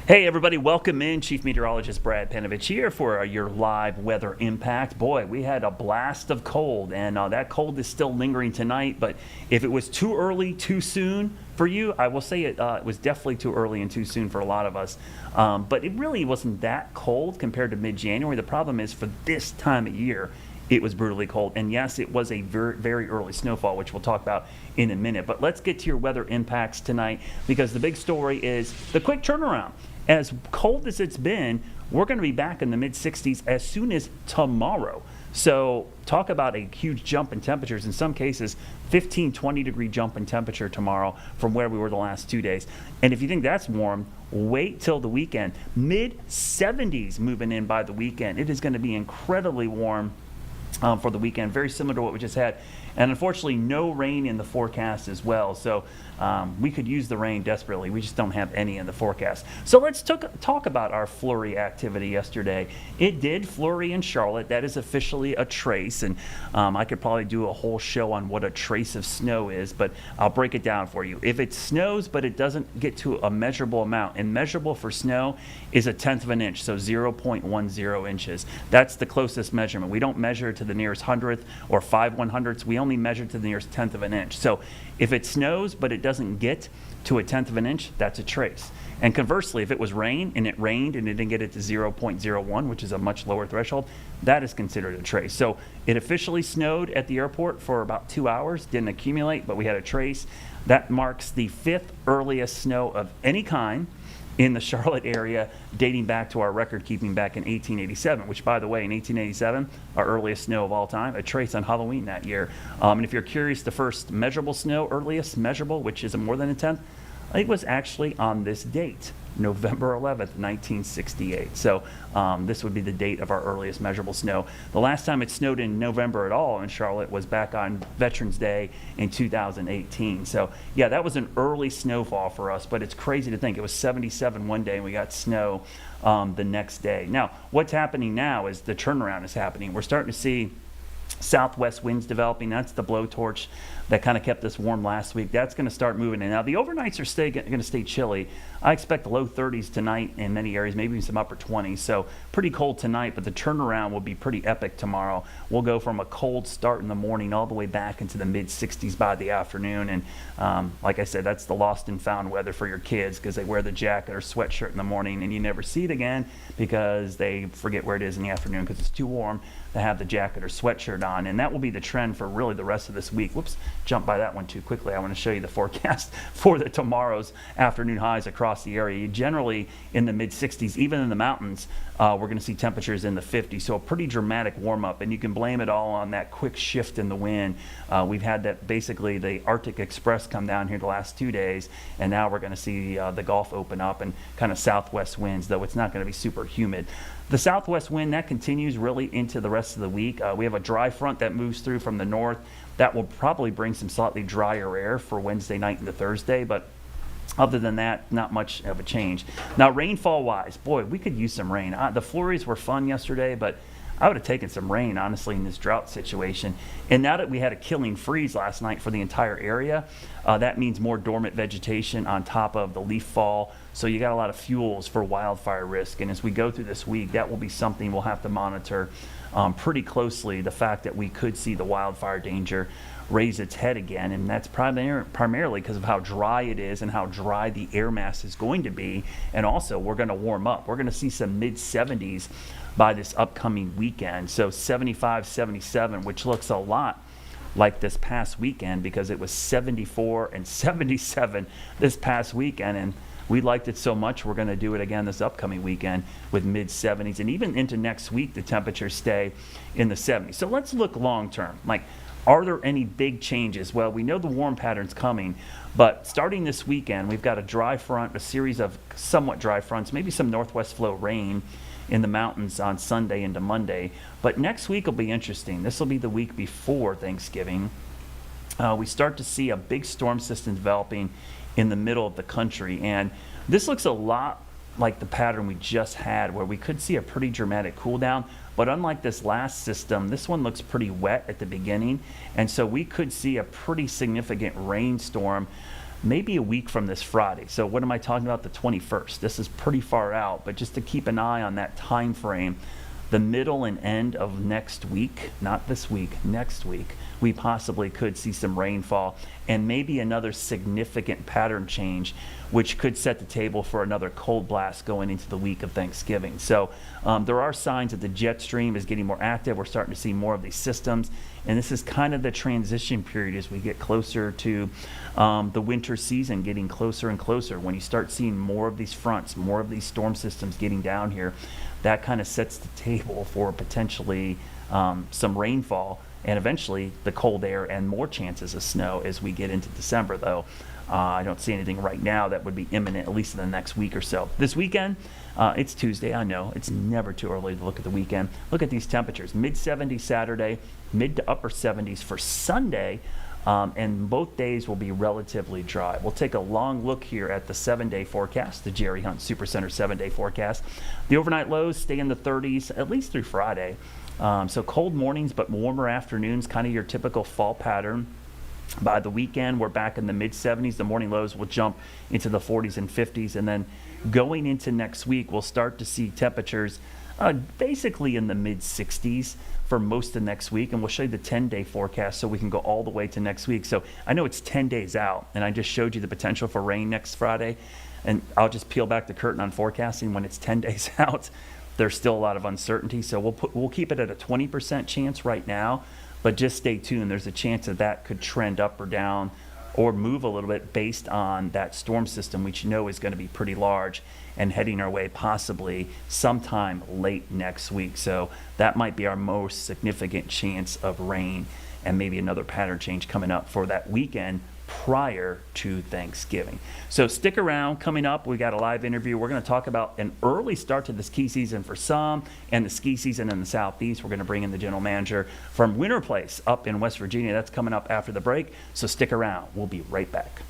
Hey everybody, welcome in. Chief Meteorologist Brad Panovich here for your live weather impact. Boy, we had a blast of cold, and that cold is still lingering tonight. But if it was too early, too soon for you, I will say it was definitely too early and too soon for a lot of us. But it really wasn't that cold compared to mid-January. The problem is for this time of year, it was brutally cold. And yes, it was a very, very early snowfall, which we'll talk about in a minute. But let's get to your weather impacts tonight, because the big story is the quick turnaround. As cold as it's been, we're going to be back in the mid-60s as soon as tomorrow. So talk about a huge jump in temperatures. In some cases, 15, 20 degree jump in temperature tomorrow from where we were the last 2 days. And if you think that's warm, wait till the weekend. Mid-70s moving in by the weekend. It is going to be incredibly warm for the weekend, very similar to what we just had. And unfortunately, no rain in the forecast as well. So we could use the rain desperately. We just don't have any in the forecast. So let's talk about our flurry activity yesterday. It did flurry in Charlotte. That is officially a trace. And I could probably do a whole show on what a trace of snow is, but I'll break it down for you. If it snows, but it doesn't get to a measurable amount, and measurable for snow is 1/10 of an inch, so 0.10 inches. That's the closest measurement. We don't measure to the nearest hundredth or 5/100ths. We only measure to the nearest 1/10 of an inch. So if it snows, but it doesn't get to 1/10 of an inch, that's a trace. And conversely, if it was rain and it rained and it didn't get it to 0.01, which is a much lower threshold, that is considered a trace. So it officially snowed at the airport for about 2 hours, didn't accumulate, but we had a trace. That marks the 5th earliest snow of any kind in the Charlotte area, dating back to our record keeping back in 1887, which, by the way, in 1887, our earliest snow of all time, a trace on Halloween that year. And if you're curious, the first measurable snow, earliest measurable, which is more than 1/10, I think was actually on this date, November 11th, 1968. So this would be the date of our earliest measurable snow. The last time it snowed in November at all in Charlotte was back on Veterans Day in 2018. So yeah, that was an early snowfall for us, but it's crazy to think it was 77 one day and we got snow the next day. Now, what's happening now is the turnaround is happening. We're starting to see southwest winds developing. That's the blowtorch that kind of kept us warm last week. That's going to start moving in. Now, the overnights are going to stay chilly. I expect low 30s tonight in many areas, maybe some upper 20s. So pretty cold tonight, but the turnaround will be pretty epic tomorrow. We'll go from a cold start in the morning all the way back into the mid-60s by the afternoon. And like I said, that's the lost and found weather for your kids, because they wear the jacket or sweatshirt in the morning and you never see it again because they forget where it is in the afternoon because it's too warm to have the jacket or sweatshirt on. And that will be the trend for really the rest of this week. Whoops, jumped by that one too quickly. I want to show you the forecast for the tomorrow's afternoon highs across the area. Generally in the mid-60s, even in the mountains, we're going to see temperatures in the 50s. So a pretty dramatic warm up, and you can blame it all on that quick shift in the wind. We've had that, basically the Arctic Express come down here the last 2 days, and now we're going to see the Gulf open up and kind of southwest winds, though it's not going to be super humid. The southwest wind, that continues really into the rest of the week. We have a dry front that moves through from the north. That will probably bring some slightly drier air for Wednesday night into Thursday, but other than that, not much of a change. Now, rainfall-wise, boy, we could use some rain. The flurries were fun yesterday, but I would have taken some rain, honestly, in this drought situation. And now that we had a killing freeze last night for the entire area, that means more dormant vegetation on top of the leaf fall. So you got a lot of fuels for wildfire risk. And as we go through this week, that will be something we'll have to monitor pretty closely, the fact that we could see the wildfire danger raise its head again. And that's primarily because of how dry it is and how dry the air mass is going to be. And also, we're going to warm up. We're going to see some mid-70s by this upcoming weekend. So 75, 77, which looks a lot like this past weekend, because it was 74 and 77 this past weekend. And we liked it so much, we're going to do it again this upcoming weekend with mid-70s. And even into next week, the temperatures stay in the 70s. So let's look long term. Like, are there any big changes? Well, we know the warm pattern's coming, but starting this weekend, we've got a dry front, a series of somewhat dry fronts, maybe some northwest flow rain in the mountains on Sunday into Monday. But next week will be interesting. This will be the week before Thanksgiving. We start to see a big storm system developing in the middle of the country. And this looks a lot like the pattern we just had, where we could see a pretty dramatic cool down. But unlike this last system, this one looks pretty wet at the beginning. And so we could see a pretty significant rainstorm maybe a week from this Friday. So what am I talking about? The 21st. This is pretty far out, but just to keep an eye on that time frame, the middle and end of next week, not this week, next week, we possibly could see some rainfall and maybe another significant pattern change, which could set the table for another cold blast going into the week of Thanksgiving. So there are signs that the jet stream is getting more active. We're starting to see more of these systems, and this is kind of the transition period as we get closer to the winter season getting closer and closer. When you start seeing more of these fronts, more of these storm systems getting down here, that kind of sets the table for potentially some rainfall and eventually the cold air and more chances of snow as we get into December, though. I don't see anything right now that would be imminent, at least in the next week or so. This weekend, it's Tuesday, I know. It's never too early to look at the weekend. Look at these temperatures. Mid-70s Saturday, mid to upper 70s for Sunday, and both days will be relatively dry. We'll take a long look here at the 7-day forecast, the Jerry Hunt Supercenter 7-day forecast. The overnight lows stay in the 30s, at least through Friday. So cold mornings, but warmer afternoons, kind of your typical fall pattern. By the weekend, we're back in the mid-70s. The morning lows will jump into the 40s and 50s. And then going into next week, we'll start to see temperatures basically in the mid-60s for most of next week. And we'll show you the 10-day forecast so we can go all the way to next week. So I know it's 10 days out, and I just showed you the potential for rain next Friday. And I'll just peel back the curtain on forecasting. When it's 10 days out, there's still a lot of uncertainty. So we'll keep it at a 20% chance right now. But just stay tuned. There's a chance that could trend up or down or move a little bit based on that storm system, which you know is going to be pretty large and heading our way possibly sometime late next week. So that might be our most significant chance of rain and maybe another pattern change coming up for that weekend prior to Thanksgiving. So stick around. Coming up, we got a live interview. We're going to talk about an early start to the ski season for some and the ski season in the Southeast. We're going to bring in the general manager from Winter Place up in West Virginia. That's coming up after the break. So stick around. We'll be right back.